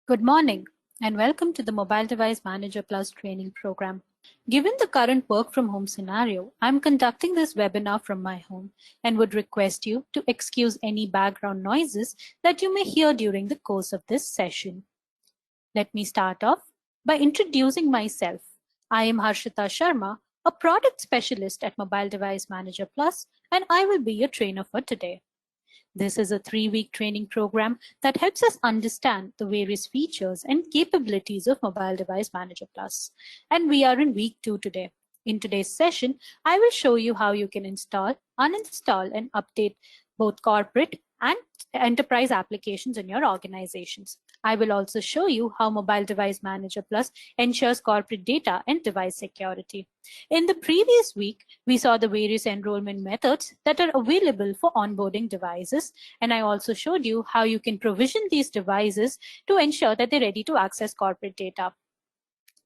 Good morning and welcome to the Mobile Device Manager Plus training program. Given the current work from home scenario, I'm conducting this webinar from my home and would request you to excuse any background noises that you may hear during the course of this session. Let me start off by introducing myself. I am Harshita Sharma, a product specialist at Mobile Device Manager Plus, and I will be your trainer for today. This is a 3-week training program that helps us understand the various features and capabilities of Mobile Device Manager Plus. And we are in week 2 today. In today's session, I will show you how you can install, uninstall, and update both corporate and enterprise applications in your organizations. I will also show you how Mobile Device Manager Plus ensures corporate data and device security. In the previous week, we saw the various enrollment methods that are available for onboarding devices, and I also showed you how you can provision these devices to ensure that they're ready to access corporate data.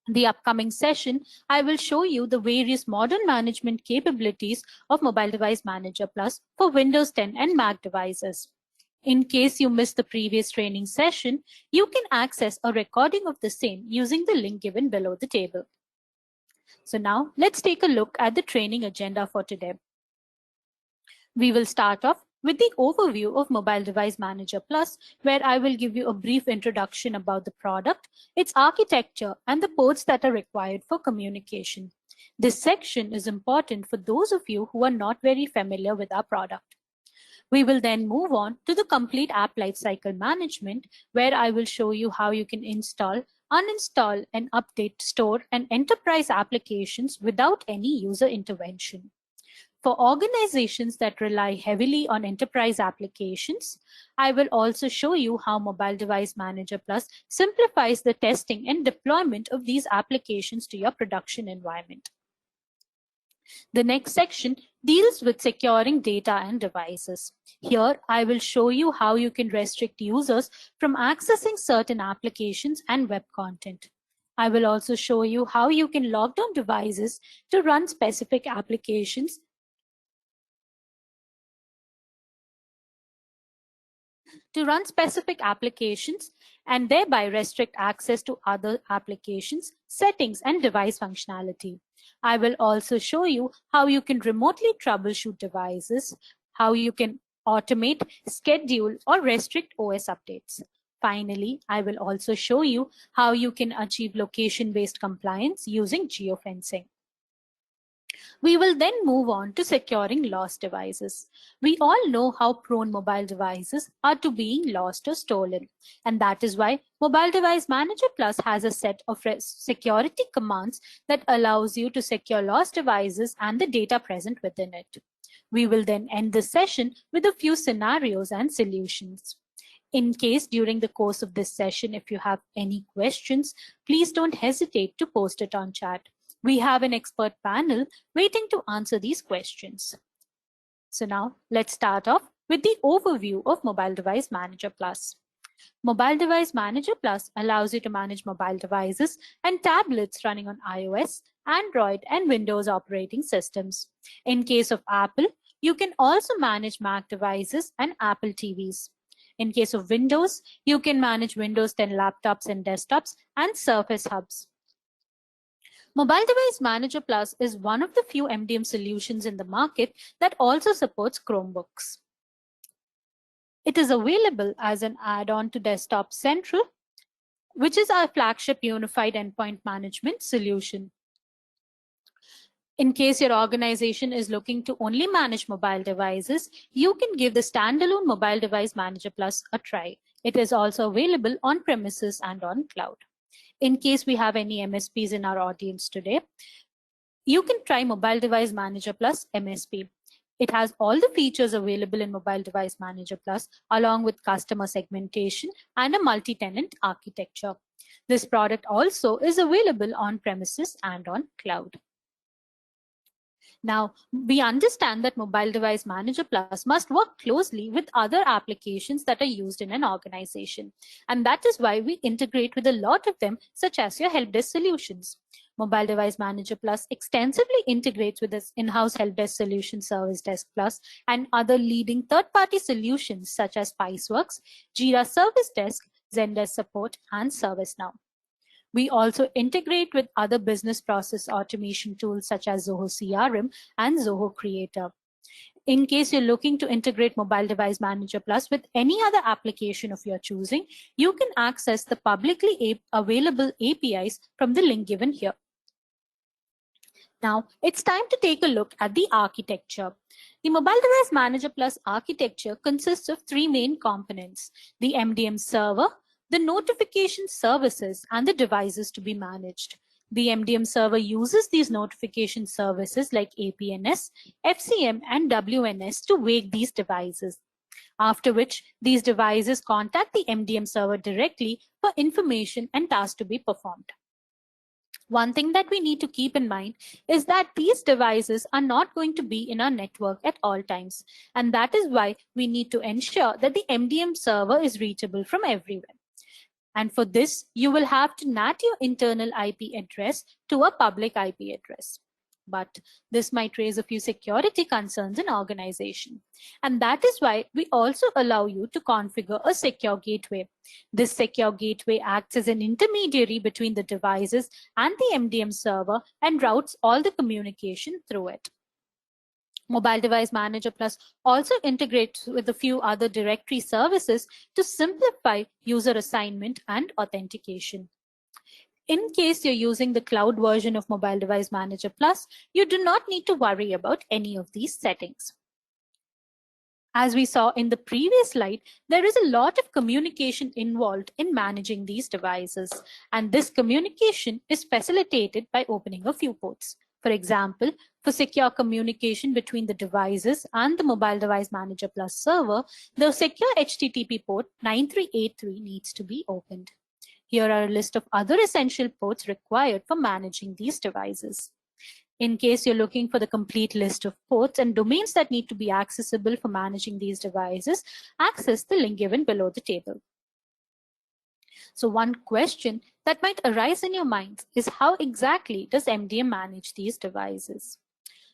The upcoming session, I will show you the various modern management capabilities of Mobile Device Manager Plus for Windows 10 and Mac devices. In case you missed the previous training session, you can access a recording of the same using the link given below the table. So now let's take a look at the training agenda for today. We will start off with the overview of Mobile Device Manager Plus, where I will give you a brief introduction about the product, its architecture, and the ports that are required for communication. This section is important for those of you who are not very familiar with our product. We will then move on to the complete app lifecycle management, where I will show you how you can install, uninstall, and update, store, and enterprise applications without any user intervention. For organizations that rely heavily on enterprise applications, I will also show you how Mobile Device Manager Plus simplifies the testing and deployment of these applications to your production environment. The next section deals with securing data and devices. Here, I will show you how you can restrict users from accessing certain applications and web content. I will also show you how you can lock down devices to run specific applications and thereby restrict access to other applications, settings, and device functionality. I will also show you how you can remotely troubleshoot devices, how you can automate, schedule, or restrict OS updates. Finally, I will also show you how you can achieve location-based compliance using geofencing. We will then move on to securing lost devices. We all know how prone mobile devices are to being lost or stolen, and that is why Mobile Device Manager Plus has a set of security commands that allows you to secure lost devices and the data present within it. We will then end the session with a few scenarios and solutions. In case during the course of this session, if you have any questions, please don't hesitate to post it on chat. We have an expert panel waiting to answer these questions. So now let's start off with the overview of Mobile Device Manager Plus. Mobile Device Manager Plus allows you to manage mobile devices and tablets running on iOS, Android, and Windows operating systems. In case of Apple, you can also manage Mac devices and Apple TVs. In case of Windows, you can manage Windows 10 laptops and desktops and Surface Hubs. Mobile Device Manager Plus is one of the few MDM solutions in the market that also supports Chromebooks. It is available as an add-on to Desktop Central, which is our flagship unified endpoint management solution. In case your organization is looking to only manage mobile devices, you can give the standalone Mobile Device Manager Plus a try. It is also available on premises and on cloud. In case we have any MSPs in our audience today, you can try Mobile Device Manager Plus MSP. It has all the features available in Mobile Device Manager Plus, along with customer segmentation and a multi-tenant architecture. This product also is available on premises and on cloud. Now, we understand that Mobile Device Manager Plus must work closely with other applications that are used in an organization. And that is why we integrate with a lot of them, such as your help desk solutions. Mobile Device Manager Plus extensively integrates with its in-house help desk solution Service Desk Plus and other leading third-party solutions such as Spiceworks, Jira Service Desk, Zendesk Support, and ServiceNow. We also integrate with other business process automation tools such as Zoho CRM and Zoho Creator. In case you're looking to integrate Mobile Device Manager Plus with any other application of your choosing, you can access the publicly available APIs from the link given here. Now, it's time to take a look at the architecture. The Mobile Device Manager Plus architecture consists of three main components: the MDM server, the notification services, and the devices to be managed. The MDM server uses these notification services like APNS, FCM, and WNS to wake these devices, after which these devices contact the MDM server directly for information and tasks to be performed. One thing that we need to keep in mind is that these devices are not going to be in our network at all times, and that is why we need to ensure that the MDM server is reachable from everywhere. And for this, you will have to NAT your internal IP address to a public IP address. But this might raise a few security concerns in organization. And that is why we also allow you to configure a secure gateway. This secure gateway acts as an intermediary between the devices and the MDM server and routes all the communication through it. Mobile Device Manager Plus also integrates with a few other directory services to simplify user assignment and authentication. In case you're using the cloud version of Mobile Device Manager Plus, you do not need to worry about any of these settings. As we saw in the previous slide, there is a lot of communication involved in managing these devices, and this communication is facilitated by opening a few ports. For example, for secure communication between the devices and the Mobile Device Manager Plus server, the secure HTTP port 9383 needs to be opened. Here are a list of other essential ports required for managing these devices. In case you're looking for the complete list of ports and domains that need to be accessible for managing these devices, access the link given below the table. So one question that might arise in your minds is, how exactly does MDM manage these devices?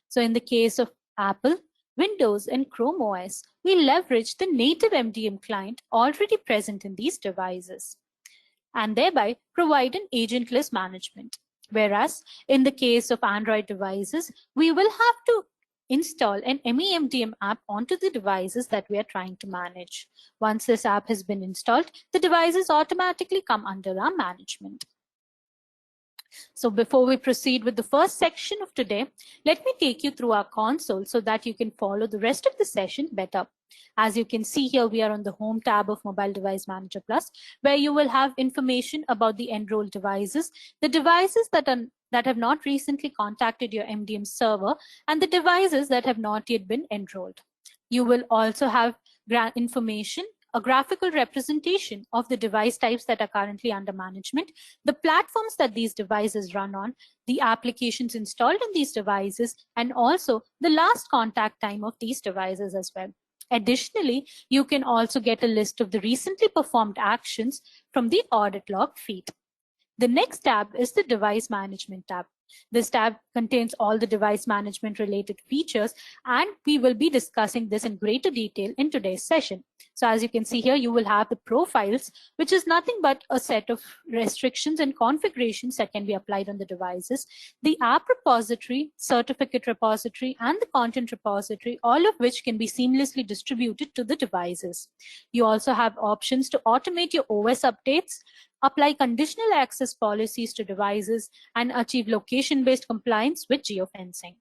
So in the case of Apple, Windows, and Chrome OS, we leverage the native MDM client already present in these devices, and thereby provide an agentless management. Whereas in the case of Android devices, we will have to install an MEMDM app onto the devices that we are trying to manage. Once this app has been installed, the devices automatically come under our management. So before we proceed with the first section of today, let me take you through our console so that you can follow the rest of the session better. As you can see here, we are on the Home tab of Mobile Device Manager Plus, where you will have information about the enrolled devices, the devices that have not recently contacted your MDM server, and the devices that have not yet been enrolled. You will also have information, a graphical representation of the device types that are currently under management, the platforms that these devices run on, the applications installed on these devices, and also the last contact time of these devices as well. Additionally, you can also get a list of the recently performed actions from the audit log feed. The next tab is the Device Management tab. This tab contains all the device management related features, and we will be discussing this in greater detail in today's session. So as you can see here, you will have the profiles, which is nothing but a set of restrictions and configurations that can be applied on the devices, the app repository, certificate repository, and the content repository, all of which can be seamlessly distributed to the devices. You also have options to automate your OS updates, apply conditional access policies to devices, and achieve location-based compliance with geofencing.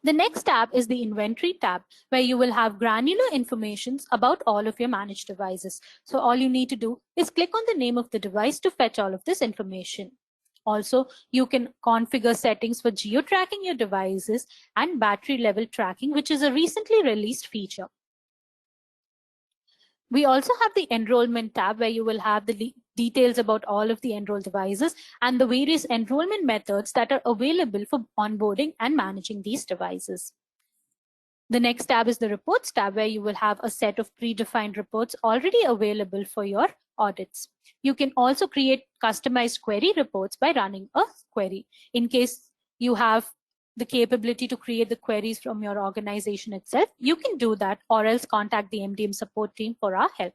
The next tab is the Inventory tab, where you will have granular information about all of your managed devices. So all you need to do is click on the name of the device to fetch all of this information. Also, you can configure settings for geo-tracking your devices and battery level tracking, which is a recently released feature. We also have the Enrollment tab, where you will have the details about all of the enrolled devices and the various enrollment methods that are available for onboarding and managing these devices. The next tab is the Reports tab, where you will have a set of predefined reports already available for your audits. You can also create customized query reports by running a query. In case you have the capability to create the queries from your organization itself, you can do that, or else contact the MDM support team for our help.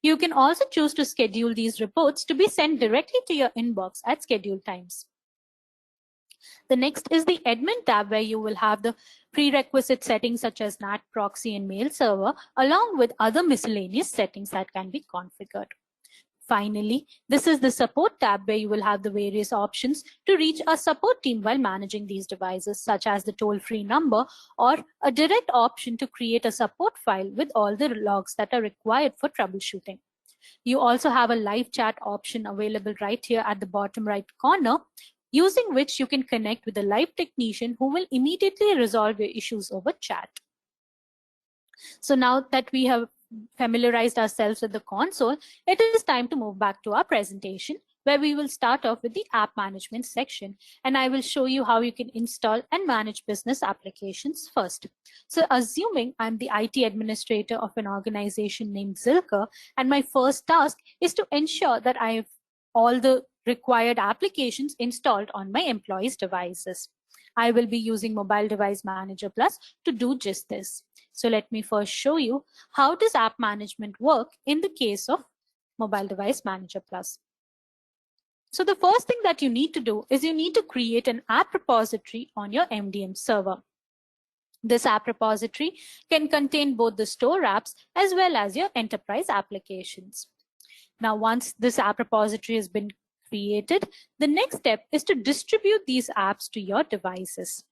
You can also choose to schedule these reports to be sent directly to your inbox at scheduled times. The next is the admin tab, where you will have the prerequisite settings such as NAT proxy and mail server, along with other miscellaneous settings that can be configured. Finally, this is the support tab, where you will have the various options to reach a support team while managing these devices, such as the toll-free number or a direct option to create a support file with all the logs that are required for troubleshooting. You also have a live chat option available right here at the bottom right corner, using which you can connect with a live technician who will immediately resolve your issues over chat. So now that we have familiarized ourselves with the console, it is time to move back to our presentation, where we will start off with the app management section, and I will show you how you can install and manage business applications first. So assuming I'm the IT administrator of an organization named Zilker, and my first task is to ensure that I have all the required applications installed on my employees' devices. I will be using Mobile Device Manager Plus to do just this. So let me first show you how does app management work in the case of Mobile Device Manager Plus. So the first thing that you need to do is you need to create an app repository on your MDM server. This app repository can contain both the store apps as well as your enterprise applications. Now, once this app repository has been created, the next step is to distribute these apps to your devices.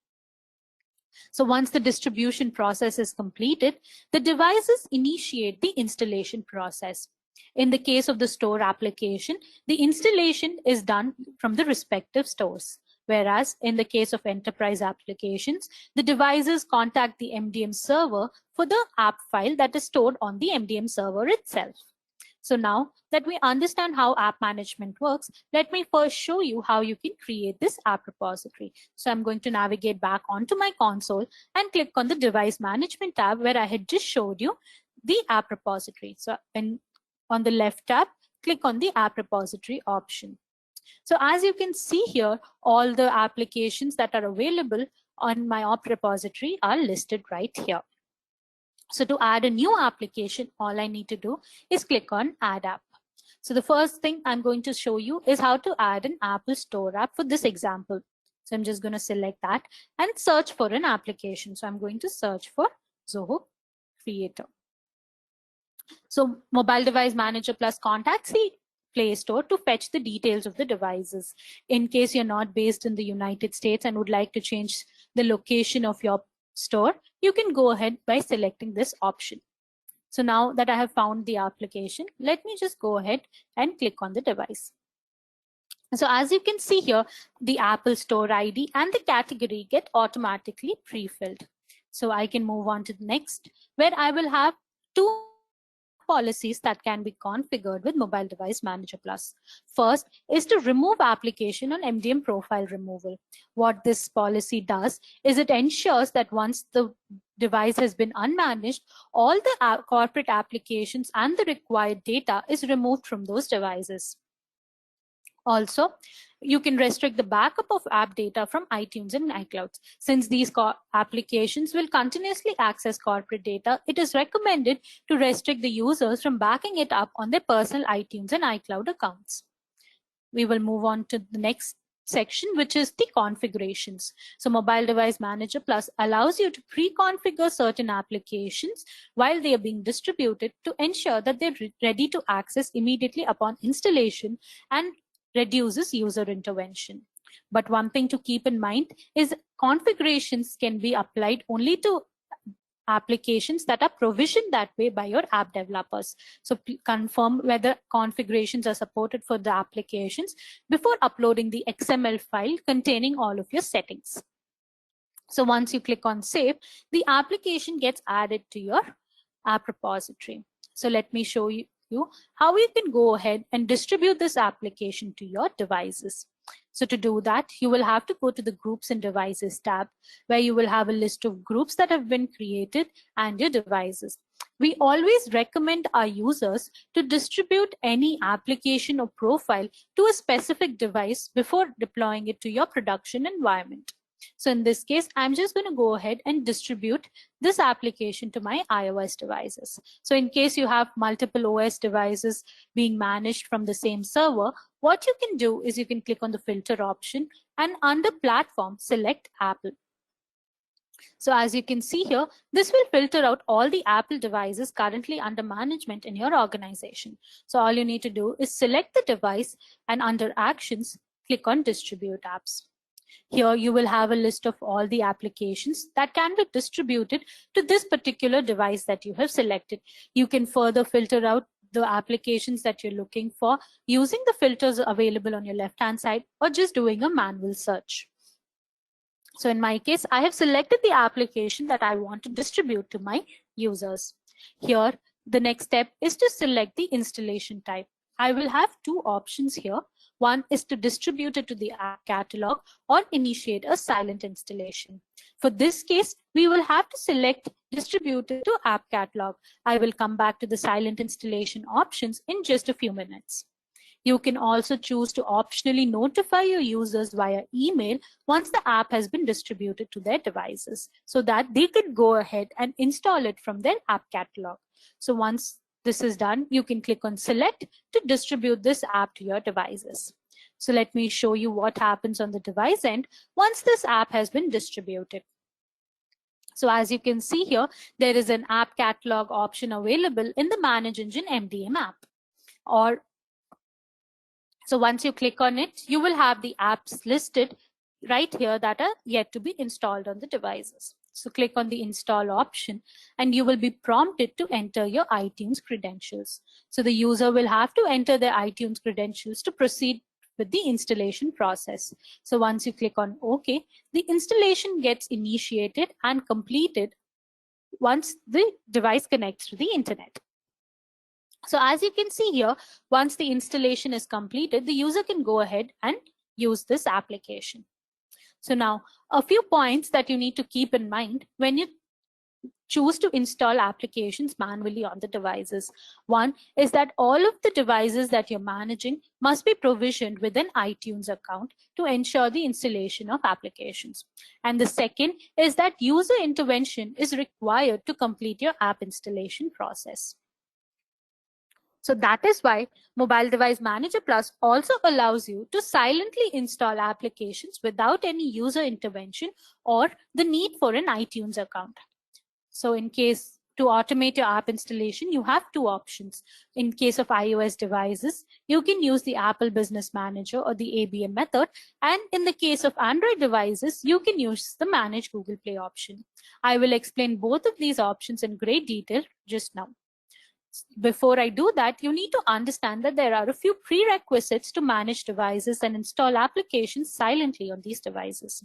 So once the distribution process is completed, the devices initiate the installation process. In the case of the store application, the installation is done from the respective stores. Whereas in the case of enterprise applications, the devices contact the MDM server for the app file that is stored on the MDM server itself. So now that we understand how app management works, let me first show you how you can create this app repository. So I'm going to navigate back onto my console and click on the device management tab, where I had just showed you the app repository. So on the left tab, click on the app repository option. So as you can see here, all the applications that are available on my app repository are listed right here. So to add a new application, all I need to do is click on Add App. So the first thing I'm going to show you is how to add an Apple Store app for this example. So I'm just going to select that and search for an application. So I'm going to search for Zoho Creator. So Mobile Device Manager Plus contacts the Play Store to fetch the details of the devices. In case you're not based in the United States and would like to change the location of your store, you can go ahead by selecting this option. So now that I have found the application, let me just go ahead and click on the device. So as you can see here, the Apple Store ID and the category get automatically pre-filled. So I can move on to the next, where I will have two policies that can be configured with Mobile Device Manager Plus. First is to remove application on MDM profile removal. What this policy does is it ensures that once the device has been unmanaged, all the corporate applications and the required data is removed from those devices. Also, you can restrict the backup of app data from iTunes and iCloud. Since these applications will continuously access corporate data, it is recommended to restrict the users from backing it up on their personal iTunes and iCloud accounts. We will move on to the next section, which is the configurations. So Mobile Device Manager Plus allows you to pre-configure certain applications while they are being distributed to ensure that they're ready to access immediately upon installation and reduces user intervention. But one thing to keep in mind is configurations can be applied only to applications that are provisioned that way by your app developers. So confirm whether configurations are supported for the applications before uploading the XML file containing all of your settings. So once you click on Save, the application gets added to your app repository. So let me show you how you can go ahead and distribute this application to your devices. So to do that, you will have to go to the Groups and Devices tab, where you will have a list of groups that have been created and your devices. We always recommend our users to distribute any application or profile to a specific device before deploying it to your production environment. So in this case, I'm just going to go ahead and distribute this application to my iOS devices. So in case you have multiple OS devices being managed from the same server, what you can do is you can click on the filter option and under platform, select Apple. So as you can see here, this will filter out all the Apple devices currently under management in your organization. So all you need to do is select the device and under Actions, click on Distribute Apps. Here you will have a list of all the applications that can be distributed to this particular device that you have selected. You can further filter out the applications that you're looking for using the filters available on your left-hand side or just doing a manual search. So in my case, I have selected the application that I want to distribute to my users. Here, the next step is to select the installation type. I will have two options here. One is to distribute it to the app catalog or initiate a silent installation. For this case, we will have to select distribute it to app catalog. I will come back to the silent installation options in just a few minutes. You can also choose to optionally notify your users via email once the app has been distributed to their devices so that they could go ahead and install it from their app catalog. So once this is done, you can click on select to distribute this app to your devices. So let me show you what happens on the device end once this app has been distributed. So as you can see here, there is an app catalog option available in the Manage Engine MDM app. So once you click on it, you will have the apps listed right here that are yet to be installed on the devices. So click on the install option and you will be prompted to enter your iTunes credentials. So the user will have to enter their iTunes credentials to proceed with the installation process. So once you click on OK, the installation gets initiated and completed once the device connects to the internet. So as you can see here, once the installation is completed, the user can go ahead and use this application. So now a few points that you need to keep in mind when you choose to install applications manually on the devices. One is that all of the devices that you're managing must be provisioned with an iTunes account to ensure the installation of applications. And the second is that user intervention is required to complete your app installation process. So that is why Mobile Device Manager Plus also allows you to silently install applications without any user intervention or the need for an iTunes account. So in case to automate your app installation, you have two options. In case of iOS devices, you can use the Apple Business Manager or the ABM method. And in the case of Android devices, you can use the Manage Google Play option. I will explain both of these options in great detail just now. Before I do that, you need to understand that there are a few prerequisites to manage devices and install applications silently on these devices.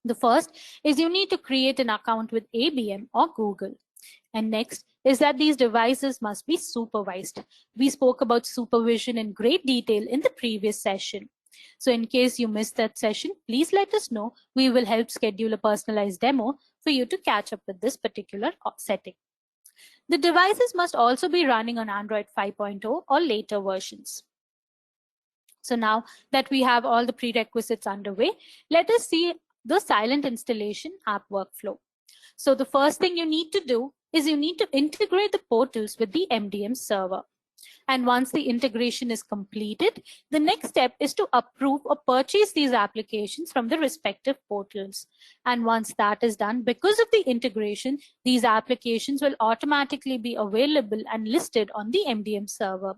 The first is you need to create an account with ABM or Google. And next is that these devices must be supervised. We spoke about supervision in great detail in the previous session. So in case you missed that session, please let us know. We will help schedule a personalized demo for you to catch up with this particular setting. The devices must also be running on Android 5.0 or later versions. So now that we have all the prerequisites underway, let us see the silent installation app workflow. So the first thing you need to do is you need to integrate the portals with the MDM server. And once the integration is completed, the next step is to approve or purchase these applications from the respective portals. And once that is done, because of the integration, these applications will automatically be available and listed on the MDM server,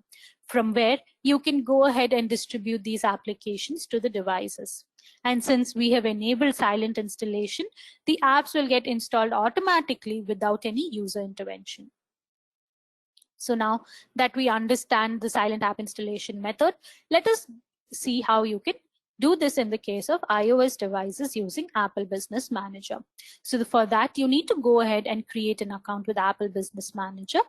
from where you can go ahead and distribute these applications to the devices. And since we have enabled silent installation, the apps will get installed automatically without any user intervention. So now that we understand the silent app installation method, let us see how you can do this in the case of iOS devices using Apple Business Manager. So for that, you need to go ahead and create an account with Apple Business Manager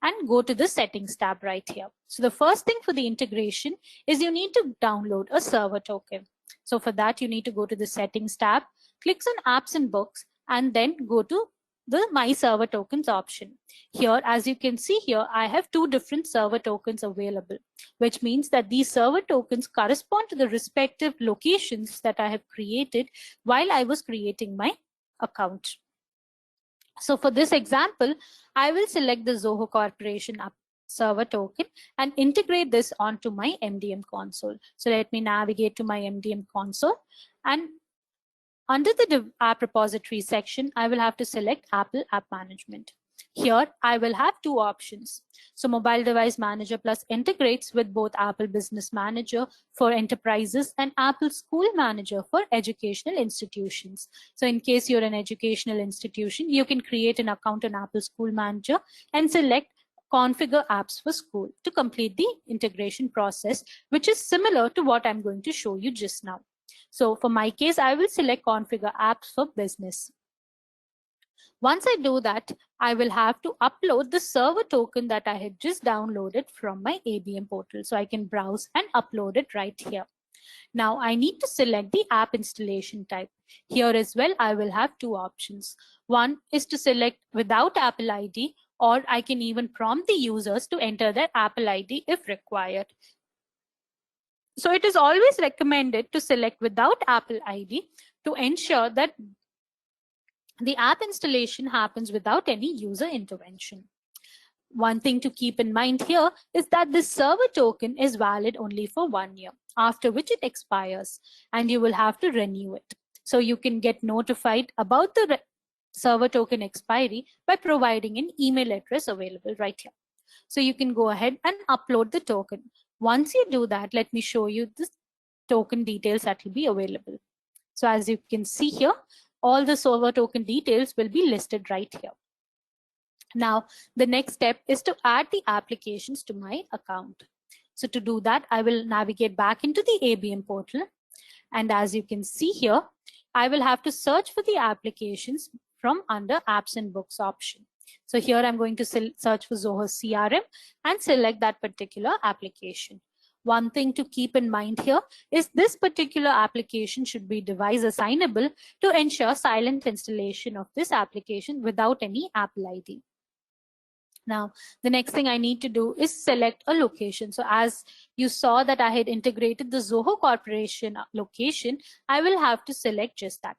and go to the settings tab right here. So the first thing for the integration is you need to download a server token. So for that, you need to go to the settings tab, click on apps and books, and then go to the My Server Tokens option. Here, as you can see here, I have two different server tokens available, which means that these server tokens correspond to the respective locations that I have created while I was creating my account. So for this example, I will select the Zoho Corporation server token and integrate this onto my MDM console. So let me navigate to my MDM console, and under the app repository section, I will have to select Apple App Management. Here, I will have two options. So Mobile Device Manager Plus integrates with both Apple Business Manager for enterprises and Apple School Manager for educational institutions. So in case you're an educational institution, you can create an account on Apple School Manager and select Configure Apps for School to complete the integration process, which is similar to what I'm going to show you just now. So for my case, I will select Configure Apps for Business. Once I do that, I will have to upload the server token that I had just downloaded from my ABM portal. So I can browse and upload it right here. Now I need to select the app installation type. Here as well, I will have two options. One is to select without Apple ID, or I can even prompt the users to enter their Apple ID if required. So it is always recommended to select without Apple ID to ensure that the app installation happens without any user intervention. One thing to keep in mind here is that this server token is valid only for 1 year, after which it expires, and you will have to renew it. So you can get notified about the server token expiry by providing an email address available right here. So you can go ahead and upload the token. Once you do that, let me show you the token details that will be available. So as you can see here, all the server token details will be listed right here. Now, the next step is to add the applications to my account. So to do that, I will navigate back into the ABM portal. And as you can see here, I will have to search for the applications from under Apps and Books option. So here I'm going to search for Zoho CRM and select that particular application. One thing to keep in mind here is this particular application should be device assignable to ensure silent installation of this application without any Apple ID. Now, the next thing I need to do is select a location. So as you saw that I had integrated the Zoho Corporation location, I will have to select just that.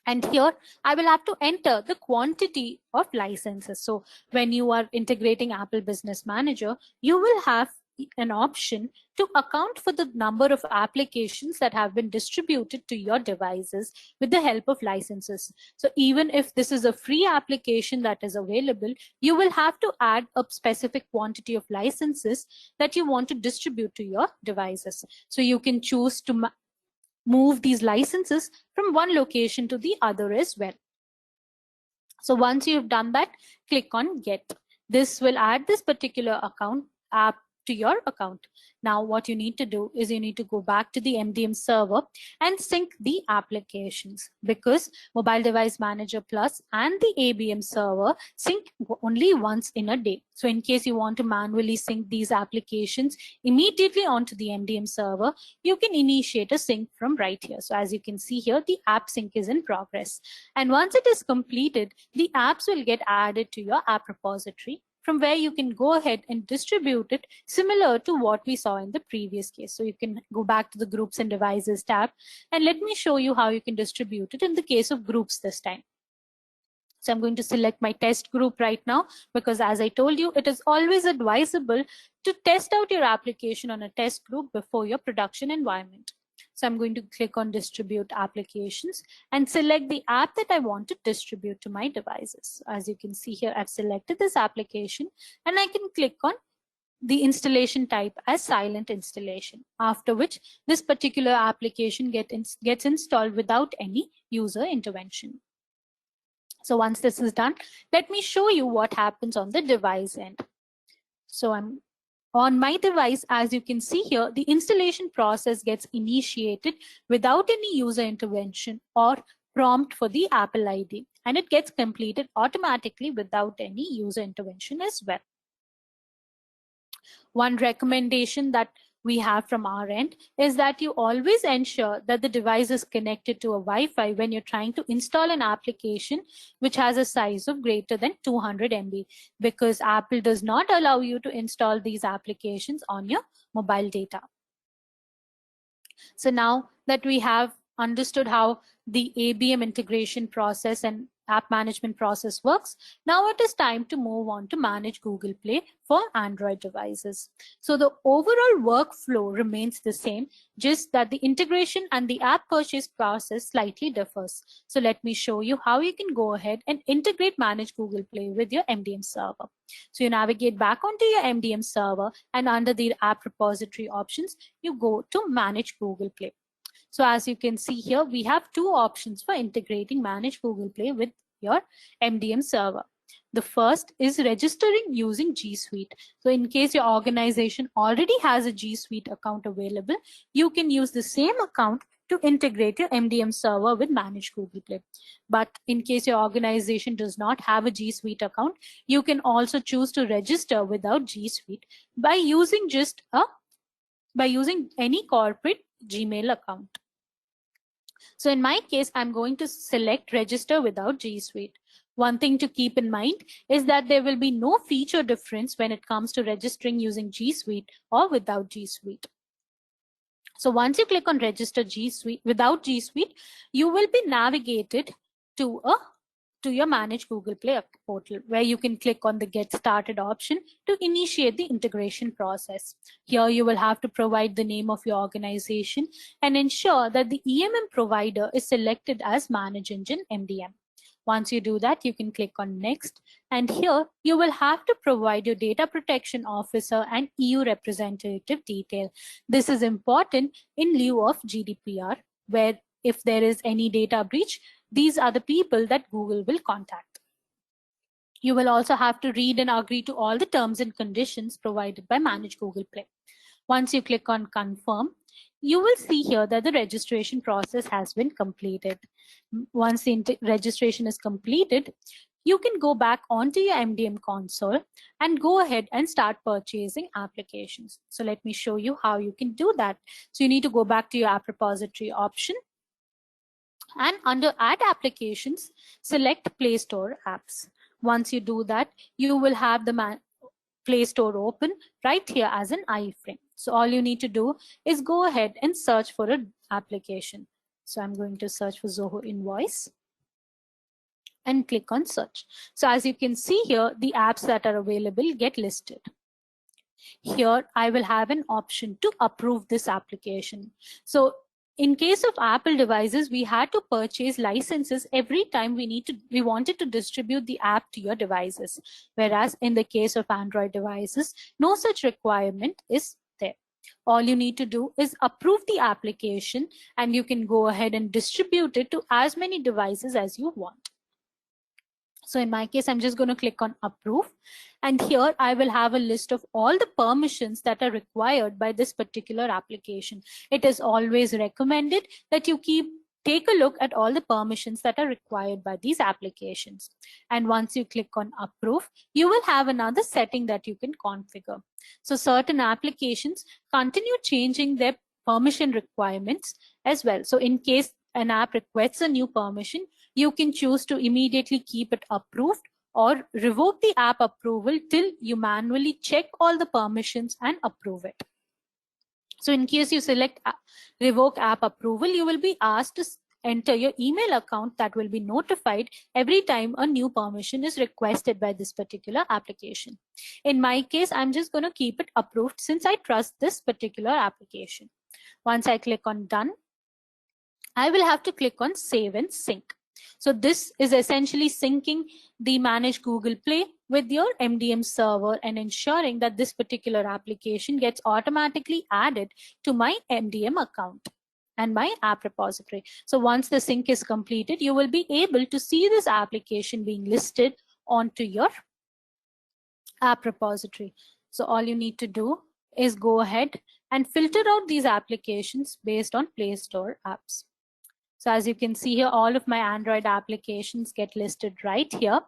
And here I will have to enter the quantity of licenses. So when you are integrating Apple Business Manager, you will have an option to account for the number of applications that have been distributed to your devices with the help of licenses. So even if this is a free application that is available, you will have to add a specific quantity of licenses that you want to distribute to your devices. So you can choose to move these licenses from one location to the other as well. So once you've done that, click on Get. This will add this particular app to your account. Now what you need to do is you need to go back to the MDM server and sync the applications, because Mobile Device Manager Plus and the ABM server sync only once in a day. So in case you want to manually sync these applications immediately onto the MDM server, you can initiate a sync from right here. So as you can see here, the app sync is in progress. And once it is completed, the apps will get added to your app repository, from where you can go ahead and distribute it similar to what we saw in the previous case. So you can go back to the Groups and Devices tab, and let me show you how you can distribute it in the case of groups this time. So I'm going to select my test group right now, because as I told you, it is always advisable to test out your application on a test group before your production environment. So I'm going to click on Distribute Applications and select the app that I want to distribute to my devices. As you can see here, I've selected this application, and I can click on the installation type as silent installation, after which this particular application gets installed without any user intervention. So once this is done, let me show you what happens on the device end. So I'm on my device. As you can see here, the installation process gets initiated without any user intervention or prompt for the Apple ID, and it gets completed automatically without any user intervention as well. One recommendation that we have from our end is that you always ensure that the device is connected to a Wi-Fi when you're trying to install an application which has a size of greater than 200 MB, because Apple does not allow you to install these applications on your mobile data. So now that we have understood how the ABM integration process and app management process works, now it is time to move on to manage Google Play for Android devices. So the overall workflow remains the same, just that the integration and the app purchase process slightly differs. So let me show you how you can go ahead and integrate manage Google Play with your MDM server. So you navigate back onto your MDM server, and under the app repository options, you go to manage Google Play. So as you can see here, we have two options for integrating manage Google Play with your MDM server. The first is registering using G Suite. So in case your organization already has a G Suite account available, you can use the same account to integrate your MDM server with manage Google Play. But in case your organization does not have a G Suite account, you can also choose to register without G Suite by using any corporate Gmail account. So in my case, I'm going to select register without G Suite. One thing to keep in mind is that there will be no feature difference when it comes to registering using G Suite or without G Suite. So once you click on register G Suite without G Suite, you will be navigated to your manage Google Play portal, where you can click on the get started option to initiate the integration process. Here you will have to provide the name of your organization and ensure that the EMM provider is selected as Manage Engine MDM. Once you do that, you can click on next, and here you will have to provide your data protection officer and EU representative detail. This is important in lieu of GDPR, where if there is any data breach, these are the people that Google will contact. You will also have to read and agree to all the terms and conditions provided by Manage Google Play. Once you click on confirm, you will see here that the registration process has been completed. Once the registration is completed, you can go back onto your MDM console and go ahead and start purchasing applications. So let me show you how you can do that. So you need to go back to your app repository option, and under add applications, select Play Store apps. Once you do that, you will have the Play Store open right here as an iframe. So all you need to do is go ahead and search for an application. So I'm going to search for Zoho Invoice and click on search. So as you can see here, the apps that are available get listed. Here I will have an option to approve this application. So in case of Apple devices, we had to purchase licenses every time we wanted to distribute the app to your devices. Whereas in the case of Android devices, no such requirement is there. All you need to do is approve the application, and you can go ahead and distribute it to as many devices as you want. So in my case, I'm just going to click on approve. And here I will have a list of all the permissions that are required by this particular application. It is always recommended that you take a look at all the permissions that are required by these applications. And once you click on approve, you will have another setting that you can configure. So certain applications continue changing their permission requirements as well. So in case an app requests a new permission, you can choose to immediately keep it approved or revoke the app approval till you manually check all the permissions and approve it. So in case you select revoke app approval, you will be asked to enter your email account that will be notified every time a new permission is requested by this particular application. In my case, I'm just going to keep it approved since I trust this particular application. Once I click on done, I will have to click on save and sync. So this is essentially syncing the Manage Google Play with your MDM server and ensuring that this particular application gets automatically added to my MDM account and my app repository. So once the sync is completed, you will be able to see this application being listed onto your app repository. So all you need to do is go ahead and filter out these applications based on Play Store apps. So as you can see here, all of my Android applications get listed right here.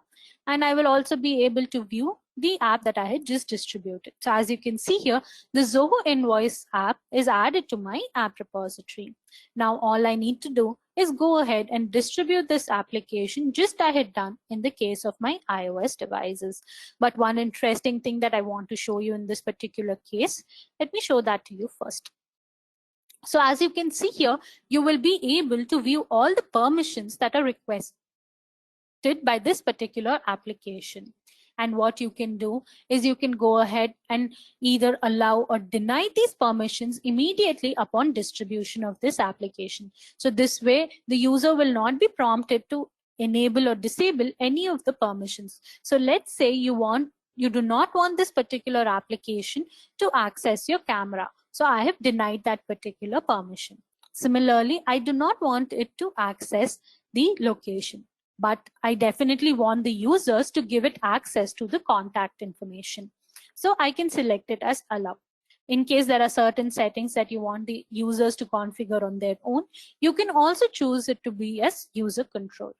And I will also be able to view the app that I had just distributed. So as you can see here, the Zoho Invoice app is added to my app repository. Now all I need to do is go ahead and distribute this application just I had done in the case of my iOS devices. But one interesting thing that I want to show you in this particular case, let me show that to you first. So as you can see here, you will be able to view all the permissions that are requested by this particular application. And what you can do is you can go ahead and either allow or deny these permissions immediately upon distribution of this application. So this way, the user will not be prompted to enable or disable any of the permissions. So let's say you do not want this particular application to access your camera. So I have denied that particular permission. Similarly, I do not want it to access the location, but I definitely want the users to give it access to the contact information. So I can select it as allow. In case there are certain settings that you want the users to configure on their own, you can also choose it to be as user controlled.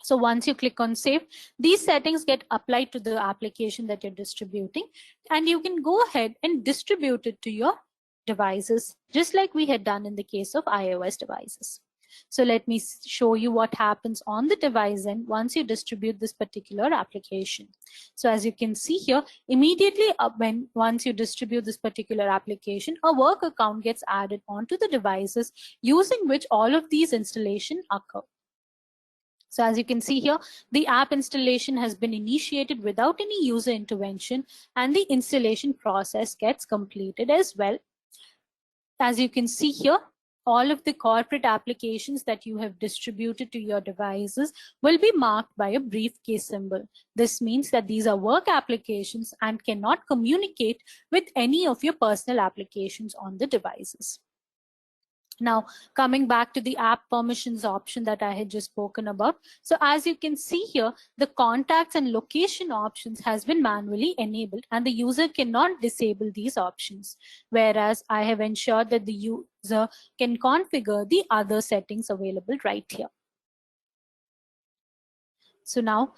So once you click on save, these settings get applied to the application that you're distributing, and you can go ahead and distribute it to your devices, just like we had done in the case of iOS devices. So let me show you what happens on the device end once you distribute this particular application. So as you can see here, immediately once you distribute this particular application, a work account gets added onto the devices using which all of these installations occur. So as you can see here, the app installation has been initiated without any user intervention, and the installation process gets completed as well. As you can see here, all of the corporate applications that you have distributed to your devices will be marked by a briefcase symbol. This means that these are work applications and cannot communicate with any of your personal applications on the devices. Now, coming back to the app permissions option that I had just spoken about. So as you can see here, the contacts and location options has been manually enabled, and the user cannot disable these options. Whereas I have ensured that the user can configure the other settings available right here. So now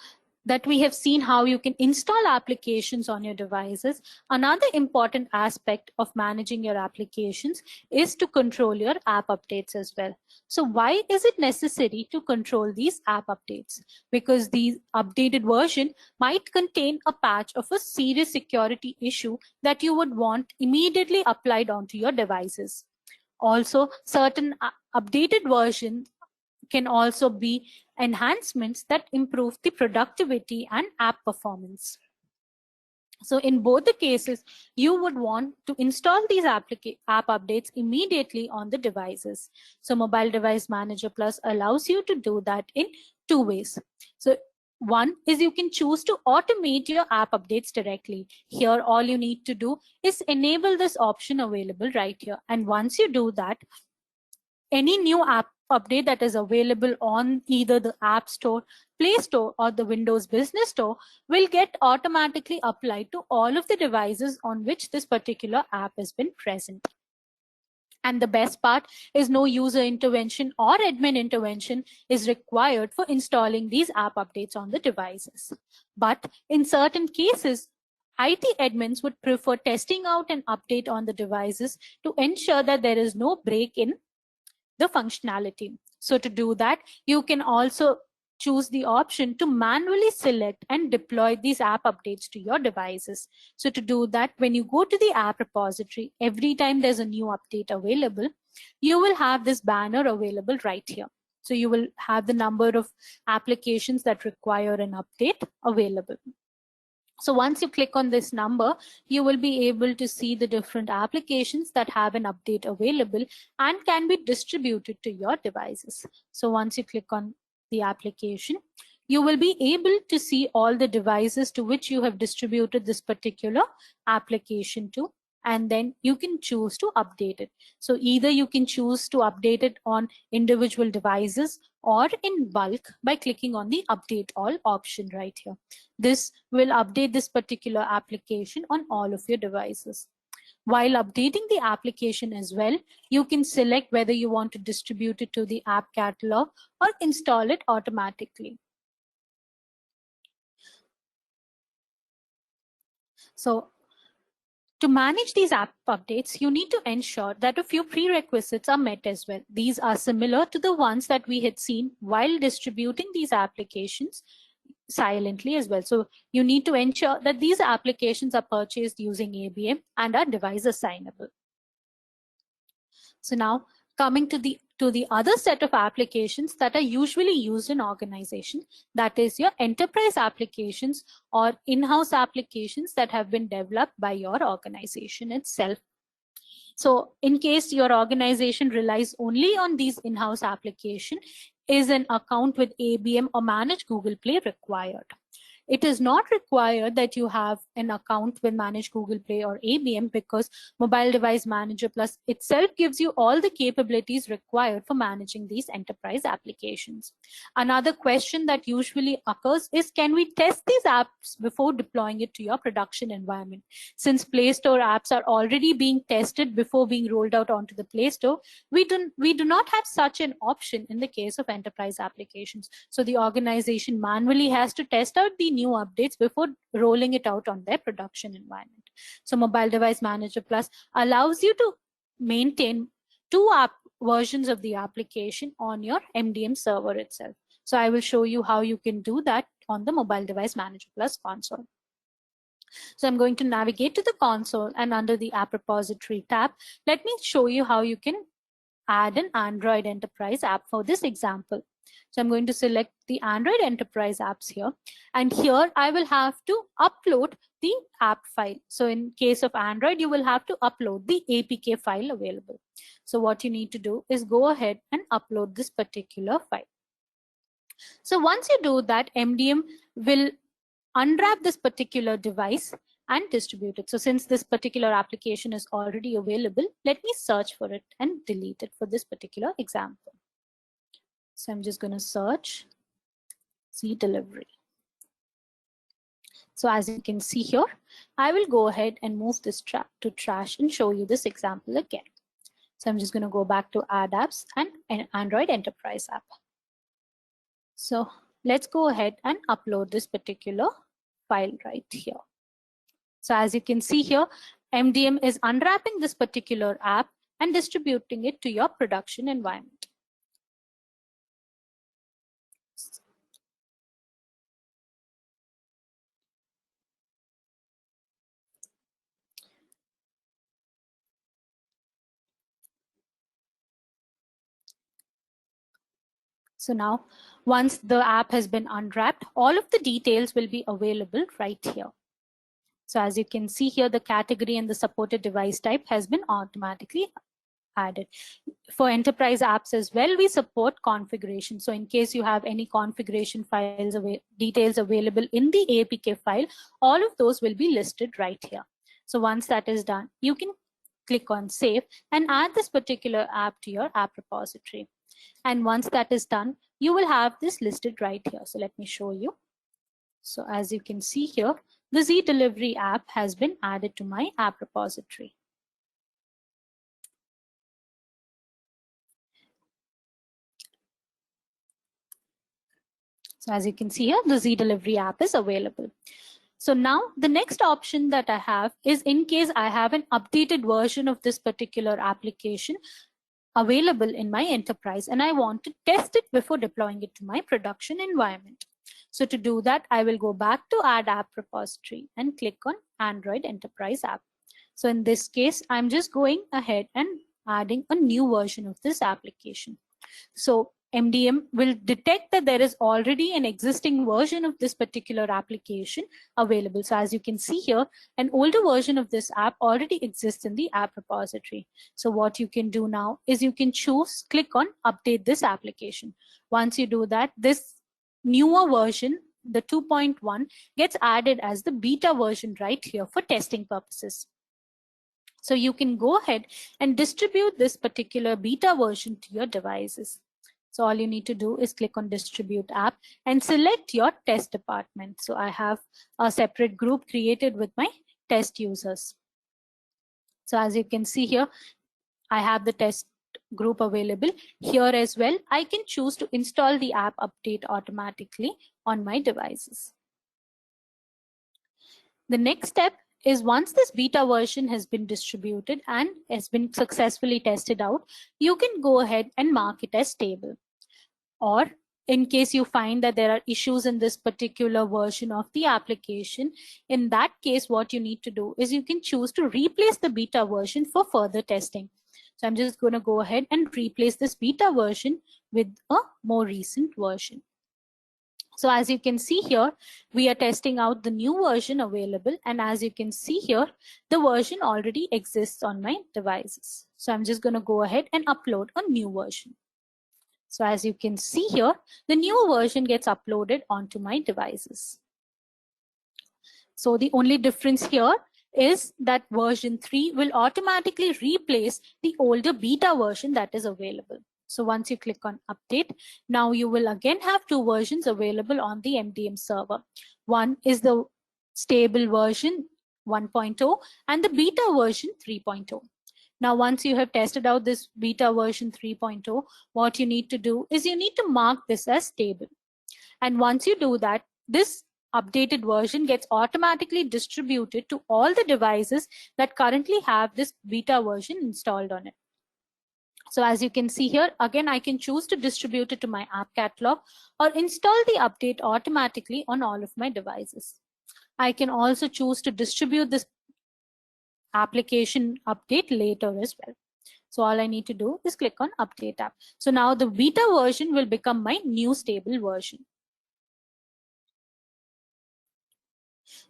that we have seen how you can install applications on your devices, another important aspect of managing your applications is to control your app updates as well. So why is it necessary to control these app updates? Because the updated version might contain a patch of a serious security issue that you would want immediately applied onto your devices. Also, certain updated versions can also be enhancements that improve the productivity and app performance. So in both the cases, you would want to install these app updates immediately on the devices. So Mobile Device Manager Plus allows you to do that in two ways. So one is you can choose to automate your app updates directly. Here, all you need to do is enable this option available right here. And once you do that, any new app update that is available on either the App Store, Play Store, or the Windows Business Store will get automatically applied to all of the devices on which this particular app has been present. And the best part is no user intervention or admin intervention is required for installing these app updates on the devices. But in certain cases, IT admins would prefer testing out an update on the devices to ensure that there is no break in the functionality. So to do that, you can also choose the option to manually select and deploy these app updates to your devices. So to do that, when you go to the app repository, every time there's a new update available, you will have this banner available right here. So you will have the number of applications that require an update available. So once you click on this number, you will be able to see the different applications that have an update available and can be distributed to your devices. So once you click on the application, you will be able to see all the devices to which you have distributed this particular application to, and then you can choose to update it. So either you can choose to update it on individual devices or in bulk by clicking on the update all option right here. This will update this particular application on all of your devices. While updating the application as well, you can select whether you want to distribute it to the app catalog or install it automatically. So to manage these app updates, you need to ensure that a few prerequisites are met as well. These are similar to the ones that we had seen while distributing these applications silently as well. So you need to ensure that these applications are purchased using ABM and are device assignable. So now coming to the other set of applications that are usually used in organization, that is your enterprise applications or in-house applications that have been developed by your organization itself. So in case your organization relies only on these in-house application, is an account with ABM or Managed Google Play required? It is not required that you have an account with Managed Google Play or ABM, because Mobile Device Manager Plus itself gives you all the capabilities required for managing these enterprise applications. Another question that usually occurs is, can we test these apps before deploying it to your production environment? Since Play Store apps are already being tested before being rolled out onto the Play Store, we do not have such an option in the case of enterprise applications. So the organization manually has to test out the new updates before rolling it out on their production environment. So Mobile Device Manager Plus allows you to maintain two versions of the application on your MDM server itself. So I will show you how you can do that on the Mobile Device Manager Plus console. So I'm going to navigate to the console, and under the App Repository tab, let me show you how you can add an Android Enterprise app for this example. So I'm going to select the Android Enterprise apps here, and here I will have to upload the app file. So in case of Android, you will have to upload the APK file available. So what you need to do is go ahead and upload this particular file. So once you do that, MDM will unwrap this particular device and distribute it. So since this particular application is already available, let me search for it and delete it for this particular example. So I'm just going to search Z Delivery. So as you can see here, I will go ahead and move this to trash and show you this example again. So I'm just going to go back to Add Apps and an Android Enterprise app. So let's go ahead and upload this particular file right here. So as you can see here, MDM is unwrapping this particular app and distributing it to your production environment. So now, once the app has been unwrapped, all of the details will be available right here. So as you can see here, the category and the supported device type has been automatically added. For enterprise apps as well, we support configuration. So in case you have any configuration files details available in the APK file, all of those will be listed right here. So once that is done, you can click on Save and add this particular app to your app repository. And once that is done, you will have this listed right here. So let me show you. So as you can see here, the Z Delivery app has been added to my app repository. So as you can see here, the Z Delivery app is available. So now the next option that I have is, in case I have an updated version of this particular application available in my enterprise and I want to test it before deploying it to my production environment. So to do that, I will go back to Add App Repository and click on Android Enterprise app. So in this case, I'm just going ahead and adding a new version of this application. So MDM will detect that there is already an existing version of this particular application available. So as you can see here, an older version of this app already exists in the app repository. So what you can do now is you can click on update this application. Once you do that, this newer version, the 2.1, gets added as the beta version right here for testing purposes. So you can go ahead and distribute this particular beta version to your devices. So all you need to do is click on Distribute App and select your test department. So I have a separate group created with my test users. So as you can see here, I have the test group available. Here as well, I can choose to install the app update automatically on my devices. The next step is once this beta version has been distributed and has been successfully tested out, you can go ahead and mark it as stable. Or in case you find that there are issues in this particular version of the application, in that case, what you need to do is you can choose to replace the beta version for further testing. So I'm just going to go ahead and replace this beta version with a more recent version. So as you can see here, we are testing out the new version available. And as you can see here, the version already exists on my devices. So I'm just going to go ahead and upload a new version. So as you can see here, the new version gets uploaded onto my devices. So the only difference here is that version 3 will automatically replace the older beta version that is available. So once you click on update, now you will again have two versions available on the MDM server. One is the stable version 1.0 and the beta version 3.0. Now, once you have tested out this beta version 3.0, what you need to do is you need to mark this as stable. And once you do that, this updated version gets automatically distributed to all the devices that currently have this beta version installed on it. So as you can see here, again, I can choose to distribute it to my app catalog or install the update automatically on all of my devices. I can also choose to distribute this application update later as well. So all I need to do is click on update app. So now the beta version will become my new stable version.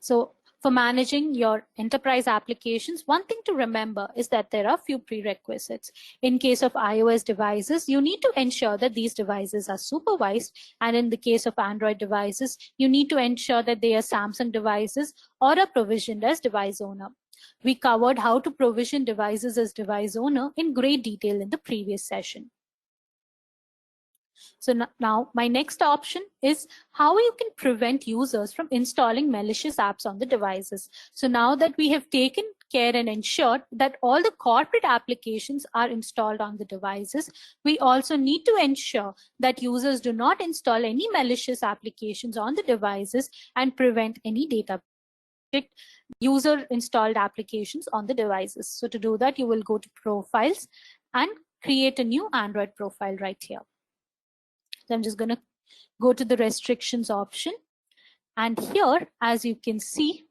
So for managing your enterprise applications, one thing to remember is that there are few prerequisites. In case of iOS devices, you need to ensure that these devices are supervised. And in the case of Android devices, you need to ensure that they are Samsung devices or are provisioned as device owner. We covered how to provision devices as device owner in great detail in the previous session. So now my next option is how you can prevent users from installing malicious apps on the devices. So now that we have taken care and ensured that all the corporate applications are installed on the devices, we also need to ensure that users do not install any malicious applications on the devices and prevent any data user installed applications on the devices. So to do that, you will go to profiles and create a new Android profile right here. So I'm just going to go to the restrictions option. And here, as you can see,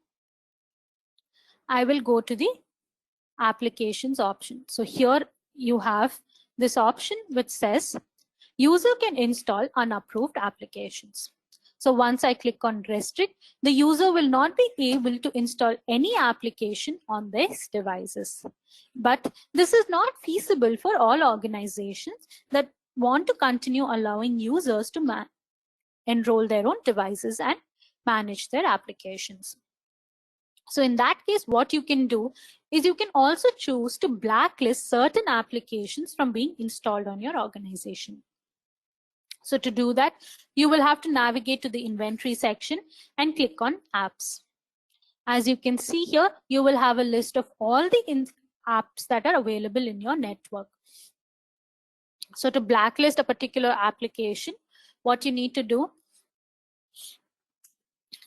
I will go to the applications option. So here you have this option which says user can install unapproved applications. So once I click on restrict, the user will not be able to install any application on these devices. But this is not feasible for all organizations that want to continue allowing users to enroll their own devices and manage their applications. So in that case, what you can do is you can also choose to blacklist certain applications from being installed on your organization. So to do that, you will have to navigate to the inventory section and click on apps. As you can see here, you will have a list of all the apps that are available in your network. So to blacklist a particular application, what you need to do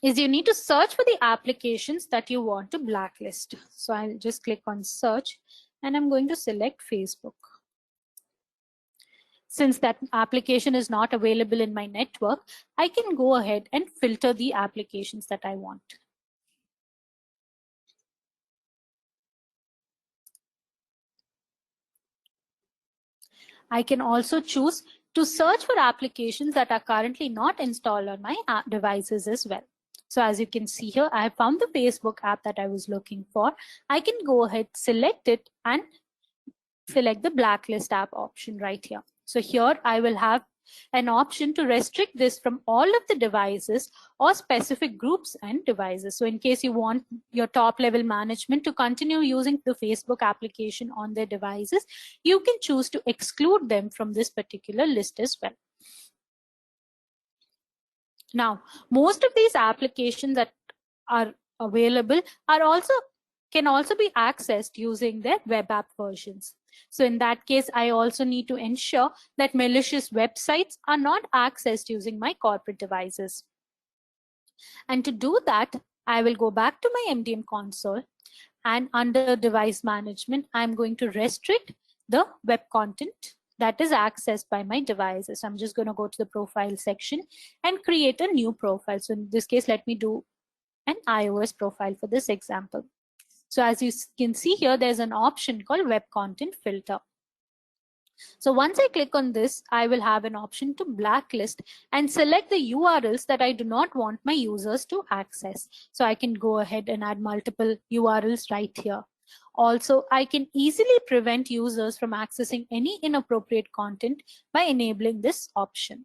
is you need to search for the applications that you want to blacklist. So I'll just click on search and I'm going to select Facebook. Since that application is not available in my network, I can go ahead and filter the applications that I want. I can also choose to search for applications that are currently not installed on my devices as well. So as you can see here, I have found the Facebook app that I was looking for. I can go ahead, select it and select the blacklist app option right here. So here I will have an option to restrict this from all of the devices or specific groups and devices. So in case you want your top level management to continue using the Facebook application on their devices, you can choose to exclude them from this particular list as well. Now, most of these applications that are available can also be accessed using their web app versions. So in that case, I also need to ensure that malicious websites are not accessed using my corporate devices. And to do that, I will go back to my MDM console, and under device management, I'm going to restrict the web content that is accessed by my devices. I'm just going to go to the profile section and create a new profile. So in this case, let me do an iOS profile for this example. So as you can see here, there's an option called web content filter. So once I click on this, I will have an option to blacklist and select the URLs that I do not want my users to access. So I can go ahead and add multiple URLs right here. Also, I can easily prevent users from accessing any inappropriate content by enabling this option.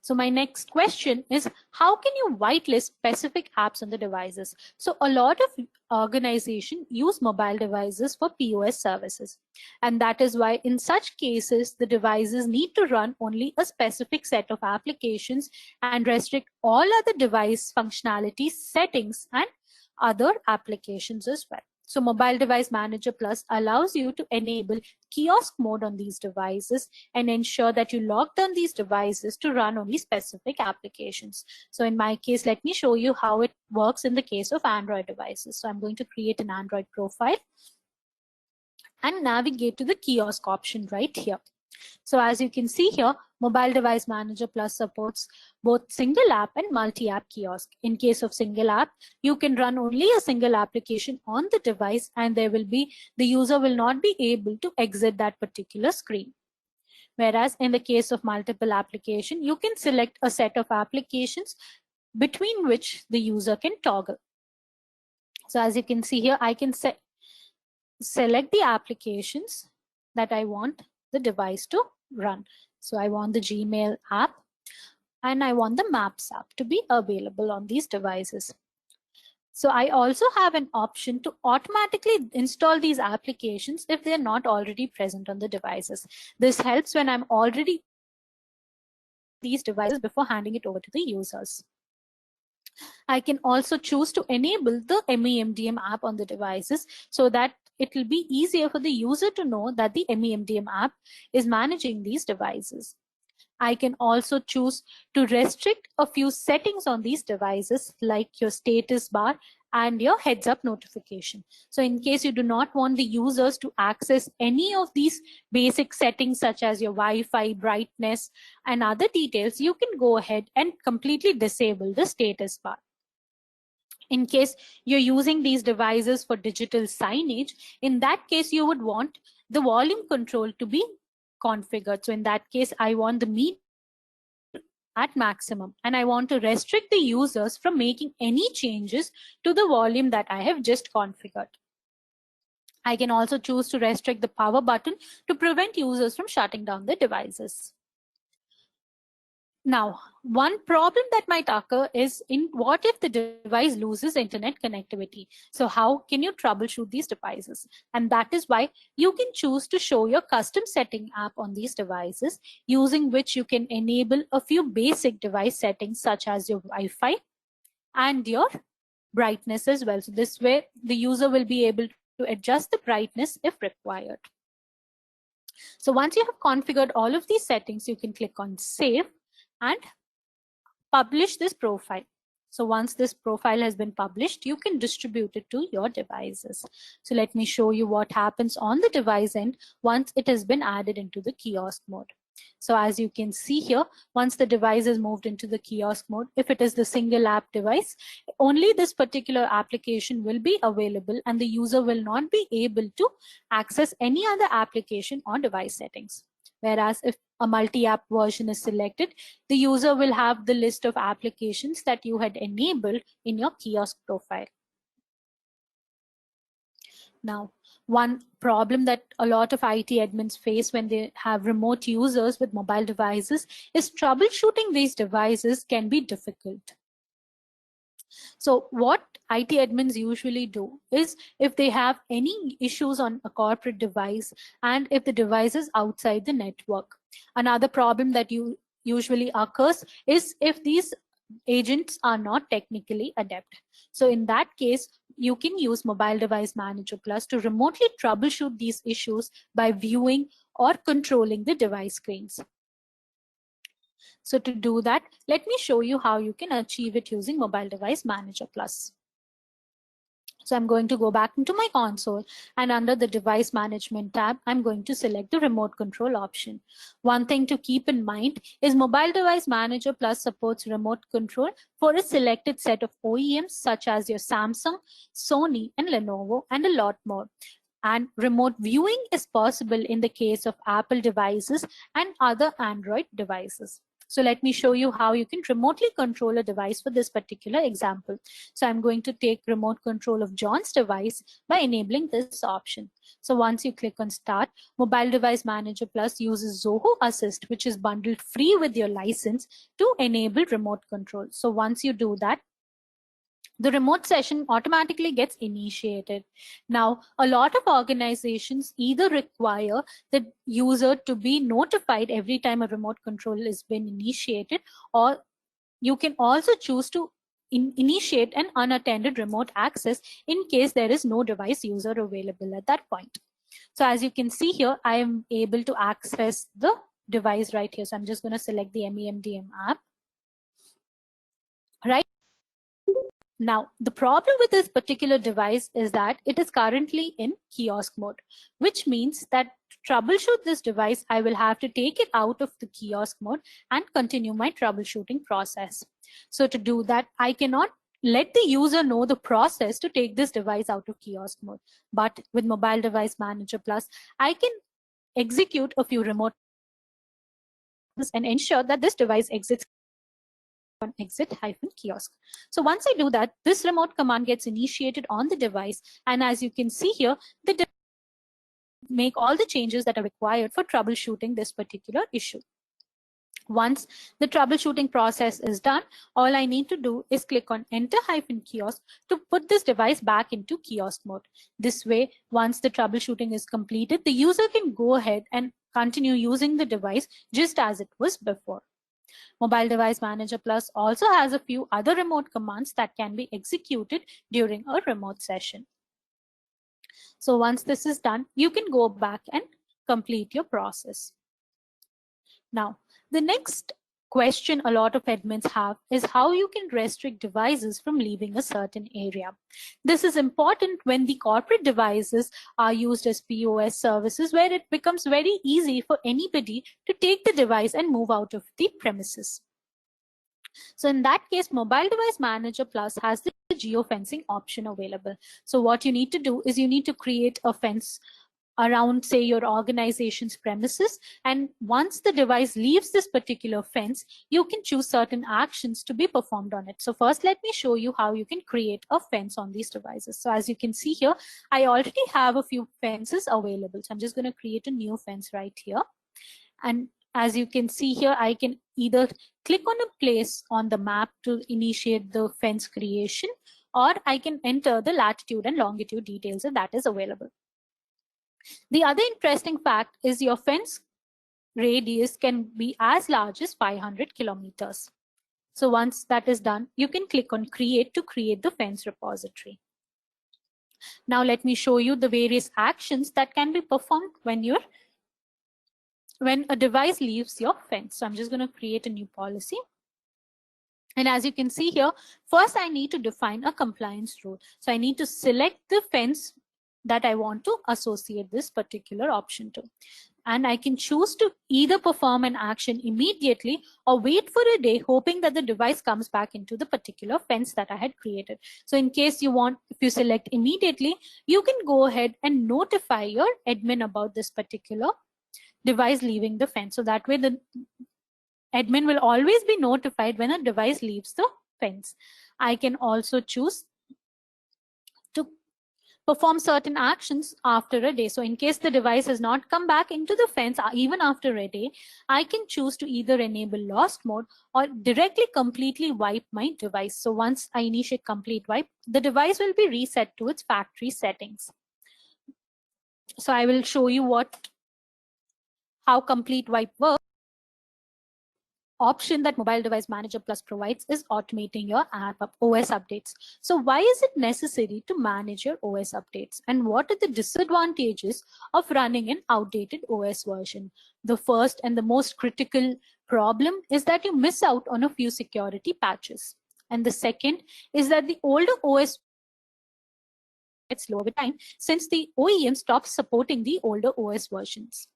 So my next question is, how can you whitelist specific apps on the devices? So a lot of organizations use mobile devices for POS services. And that is why in such cases, the devices need to run only a specific set of applications and restrict all other device functionality settings and other applications as well. So Mobile Device Manager Plus allows you to enable kiosk mode on these devices and ensure that you lock down these devices to run only specific applications. So in my case, let me show you how it works in the case of Android devices. So I'm going to create an Android profile and navigate to the kiosk option right here. So as you can see here, Mobile Device Manager Plus supports both single app and multi-app kiosk. In case of single app, you can run only a single application on the device, and the user will not be able to exit that particular screen. Whereas in the case of multiple application, you can select a set of applications between which the user can toggle. So as you can see here, I can select the applications that I want the device to run. So I want the Gmail app and I want the Maps app to be available on these devices. So I also have an option to automatically install these applications if they're not already present on the devices. This helps when I'm already these devices before handing it over to the users. I can also choose to enable the MEMDM app on the devices so that it will be easier for the user to know that the MEMDM app is managing these devices. I can also choose to restrict a few settings on these devices, like your status bar and your heads up notification. So in case you do not want the users to access any of these basic settings, such as your Wi-Fi, brightness, and other details, you can go ahead and completely disable the status bar. In case you're using these devices for digital signage, in that case, you would want the volume control to be configured. So in that case, I want the meter at maximum, and I want to restrict the users from making any changes to the volume that I have just configured. I can also choose to restrict the power button to prevent users from shutting down the devices. Now, one problem that might occur is, in what if the device loses internet connectivity? So how can you troubleshoot these devices? And that is why you can choose to show your custom setting app on these devices, using which you can enable a few basic device settings such as your Wi-Fi and your brightness as well. So this way the user will be able to adjust the brightness if required. So once you have configured all of these settings, you can click on Save and publish this profile. So once this profile has been published, you can distribute it to your devices. So let me show you what happens on the device end once it has been added into the kiosk mode. So as you can see here, once the device is moved into the kiosk mode, if it is the single app device, only this particular application will be available and the user will not be able to access any other application or device settings. Whereas if a multi-app version is selected, the user will have the list of applications that you had enabled in your kiosk profile. Now, one problem that a lot of IT admins face when they have remote users with mobile devices is troubleshooting these devices can be difficult. So what IT admins usually do is, if they have any issues on a corporate device and if the device is outside the network, another problem that usually occurs is if these agents are not technically adept. So in that case, you can use Mobile Device Manager Plus to remotely troubleshoot these issues by viewing or controlling the device screens. So to do that, let me show you how you can achieve it using Mobile Device Manager Plus. So I'm going to go back into my console, and under the device management tab, I'm going to select the remote control option. One thing to keep in mind is Mobile Device Manager Plus supports remote control for a selected set of OEMs such as your Samsung, Sony, and Lenovo, and a lot more. And remote viewing is possible in the case of Apple devices and other Android devices. So let me show you how you can remotely control a device for this particular example. So I'm going to take remote control of John's device by enabling this option. So once you click on Start, Mobile Device Manager Plus uses Zoho Assist, which is bundled free with your license to enable remote control. So once you do that, the remote session automatically gets initiated. Now, a lot of organizations either require the user to be notified every time a remote control has been initiated, or you can also choose to initiate an unattended remote access in case there is no device user available at that point. So as you can see here, I am able to access the device right here. So I'm just going to select the MEMDM app. Right. Now, the problem with this particular device is that it is currently in kiosk mode, which means that to troubleshoot this device, I will have to take it out of the kiosk mode and continue my troubleshooting process. So to do that, I cannot let the user know the process to take this device out of kiosk mode. But with Mobile Device Manager Plus, I can execute a few remote and ensure that this device exits on exit-kiosk. So once I do that, this remote command gets initiated on the device. And as you can see here, the make all the changes that are required for troubleshooting this particular issue. Once the troubleshooting process is done, all I need to do is click on Enter-kiosk to put this device back into kiosk mode. This way, once the troubleshooting is completed, the user can go ahead and continue using the device just as it was before. Mobile Device Manager Plus also has a few other remote commands that can be executed during a remote session. So once this is done, you can go back and complete your process. Now, the next question a lot of admins have is how you can restrict devices from leaving a certain area. This is important when the corporate devices are used as POS services, where it becomes very easy for anybody to take the device and move out of the premises. So in that case, Mobile Device Manager Plus has the geofencing option available. So what you need to do is you need to create a fence around, say, your organization's premises. And once the device leaves this particular fence, you can choose certain actions to be performed on it. So first, let me show you how you can create a fence on these devices. So as you can see here, I already have a few fences available. So I'm just going to create a new fence right here. And as you can see here, I can either click on a place on the map to initiate the fence creation, or I can enter the latitude and longitude details if that is available. The other interesting fact is your fence radius can be as large as 500 kilometers. So once that is done, you can click on Create to create the fence repository. Now let me show you the various actions that can be performed when a device leaves your fence. So I'm just going to create a new policy. And as you can see here, first I need to define a compliance rule. So I need to select the fence that I want to associate this particular option to. And I can choose to either perform an action immediately or wait for a day, hoping that the device comes back into the particular fence that I had created. So in case if you select immediately, you can go ahead and notify your admin about this particular device leaving the fence. So that way the admin will always be notified when a device leaves the fence. I can also choose to perform certain actions after a day. So in case the device has not come back into the fence even after a day, I can choose to either enable lost mode or directly completely wipe my device. So once I initiate complete wipe, the device will be reset to its factory settings. So I will show you how complete wipe works. option that Mobile Device Manager Plus provides is automating your OS updates. So why is it necessary to manage your OS updates? And what are the disadvantages of running an outdated OS version? The first and the most critical problem is that you miss out on a few security patches. And the second is that the older OS gets slow over time since the OEM stops supporting the older OS versions.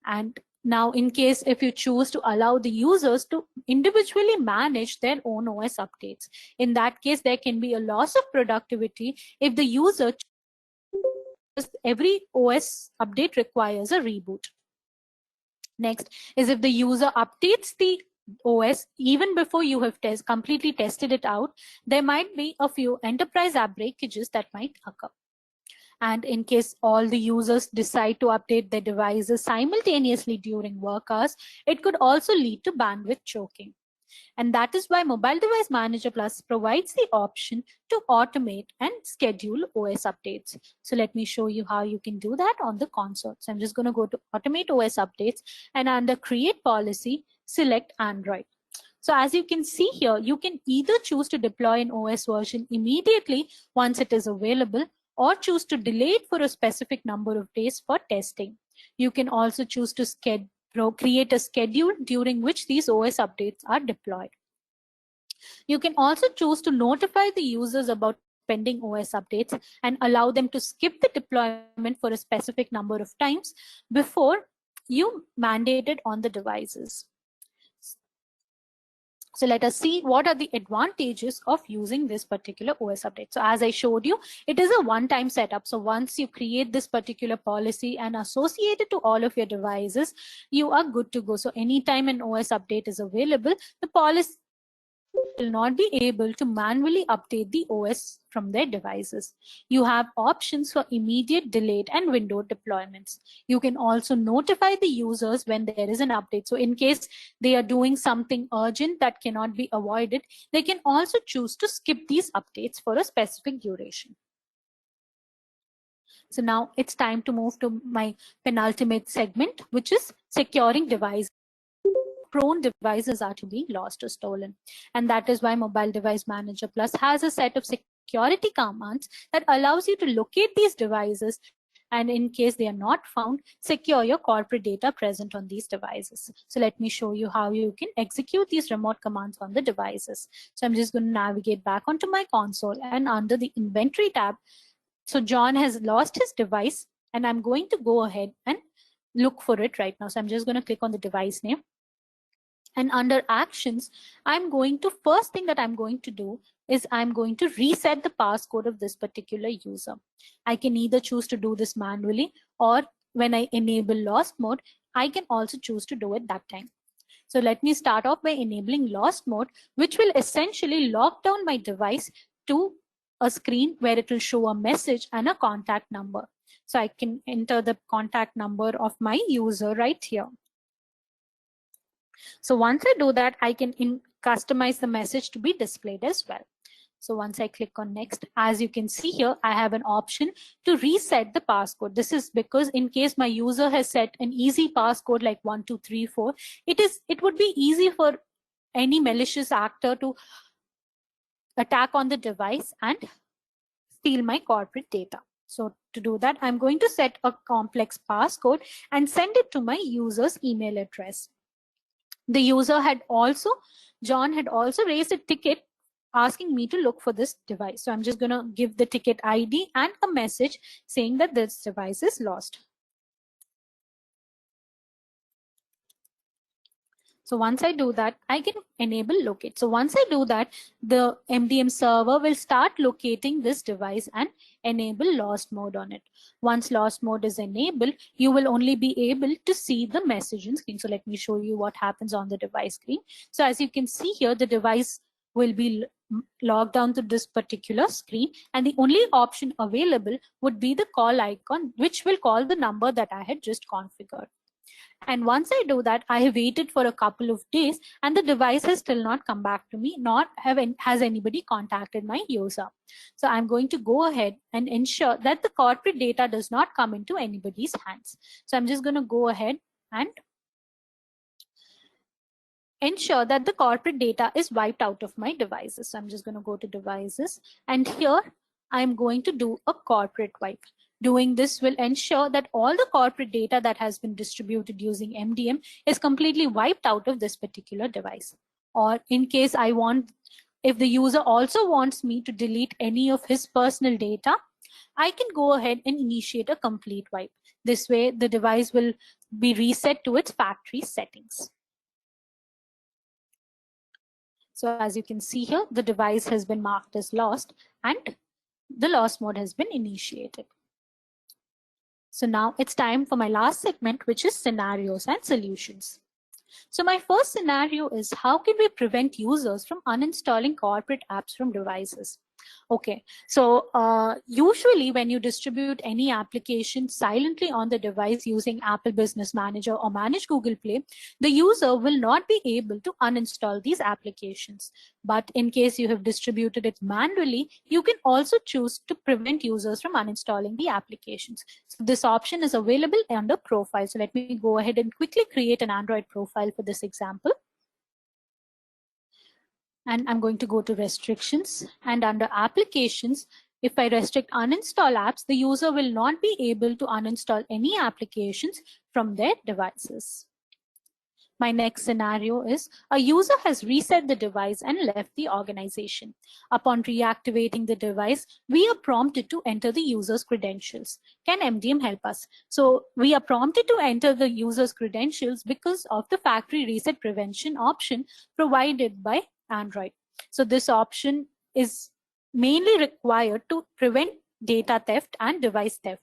And now, in case if you choose to allow the users to individually manage their own OS updates, in that case, there can be a loss of productivity if the user, every OS update requires a reboot. Next is if the user updates the OS even before you have completely tested it out, there might be a few enterprise app breakages that might occur. And in case all the users decide to update their devices simultaneously during work hours, it could also lead to bandwidth choking. And that is why Mobile Device Manager Plus provides the option to automate and schedule OS updates. So let me show you how you can do that on the console. So I'm just going to go to Automate OS Updates, and under Create Policy, select Android. So as you can see here, you can either choose to deploy an OS version immediately once it is available, or choose to delay it for a specific number of days for testing. You can also choose to create a schedule during which these OS updates are deployed. You can also choose to notify the users about pending OS updates and allow them to skip the deployment for a specific number of times before you mandate it on the devices. So let us see what are the advantages of using this particular OS update. So as I showed you, it is a one-time setup. So once you create this particular policy and associate it to all of your devices, you are good to go. So anytime an OS update is available, the policy will not be able to manually update the OS from their devices. You have options for immediate, delayed, and windowed deployments. You can also notify the users when there is an update. So in case they are doing something urgent that cannot be avoided, they can also choose to skip these updates for a specific duration. So now it's time to move to my penultimate segment, which is securing devices. Prone devices are to be lost or stolen. And that is why Mobile Device Manager Plus has a set of security commands that allows you to locate these devices, and in case they are not found, secure your corporate data present on these devices. So let me show you how you can execute these remote commands on the devices. So I'm just going to navigate back onto my console, and under the Inventory tab, so John has lost his device, and I'm going to go ahead and look for it right now. So I'm just going to click on the device name. And under actions, first thing that I'm going to do is I'm going to reset the passcode of this particular user. I can either choose to do this manually, or when I enable lost mode, I can also choose to do it that time. So let me start off by enabling lost mode, which will essentially lock down my device to a screen where it will show a message and a contact number. So I can enter the contact number of my user right here. So once I do that, I can customize the message to be displayed as well. So once I click on next, as you can see here, I have an option to reset the passcode. This is because in case my user has set an easy passcode like 1234, it would be easy for any malicious actor to attack on the device and steal my corporate data. So to do that, I'm going to set a complex passcode and send it to my user's email address. The user John had also raised a ticket asking me to look for this device. So I'm just going to give the ticket ID and a message saying that this device is lost. So once I do that, I can enable locate. So once I do that, the MDM server will start locating this device and enable lost mode on it. Once lost mode is enabled, you will only be able to see the messaging screen. So let me show you what happens on the device screen. So as you can see here, the device will be logged down to this particular screen, and the only option available would be the call icon, which will call the number that I had just configured. And once I do that, I have waited for a couple of days and the device has still not come back to me, nor has anybody contacted my user. So I'm going to go ahead and ensure that the corporate data does not come into anybody's hands. So I'm just going to go ahead and ensure that the corporate data is wiped out of my devices. So I'm just going to go to devices, and here I'm going to do a corporate wipe. Doing this will ensure that all the corporate data that has been distributed using MDM is completely wiped out of this particular device. Or in case if the user also wants me to delete any of his personal data, I can go ahead and initiate a complete wipe. This way, the device will be reset to its factory settings. So as you can see here, the device has been marked as lost and the loss mode has been initiated. So now it's time for my last segment, which is scenarios and solutions. So my first scenario is, how can we prevent users from uninstalling corporate apps from devices? Okay, so usually when you distribute any application silently on the device using Apple Business Manager or Manage Google Play, the user will not be able to uninstall these applications. But in case you have distributed it manually, you can also choose to prevent users from uninstalling the applications. So this option is available under Profile. So let me go ahead and quickly create an Android profile for this example. And I'm going to go to restrictions, and under applications, if I restrict uninstall apps, the user will not be able to uninstall any applications from their devices. My next scenario is, a user has reset the device and left the organization. Upon reactivating the device, we are prompted to enter the user's credentials. Can MDM help us? So we are prompted to enter the user's credentials because of the factory reset prevention option provided by Android. So this option is mainly required to prevent data theft and device theft.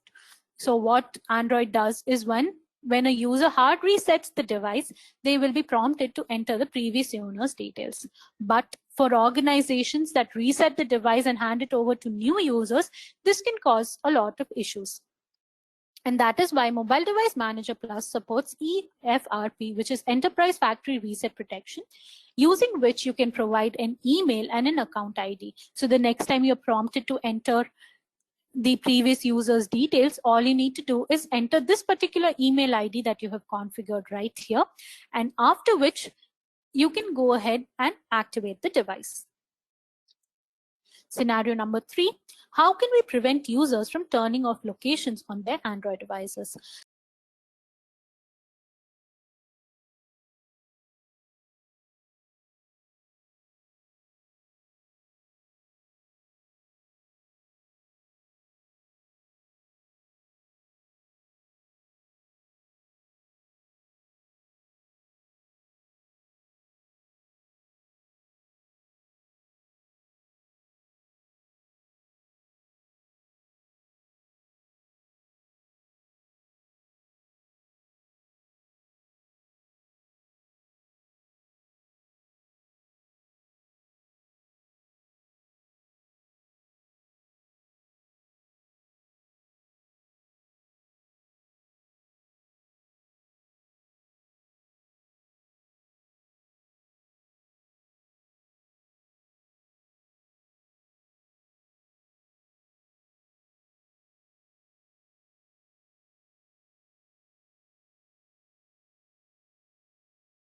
So what Android does is, when a user hard resets the device, they will be prompted to enter the previous owner's details. But for organizations that reset the device and hand it over to new users, this can cause a lot of issues. And that is why Mobile Device Manager Plus supports EFRP, which is Enterprise Factory Reset Protection, using which you can provide an email and an account ID. So the next time you're prompted to enter the previous user's details, all you need to do is enter this particular email ID that you have configured right here, and after which you can go ahead and activate the device. Scenario number 3, how can we prevent users from turning off locations on their Android devices?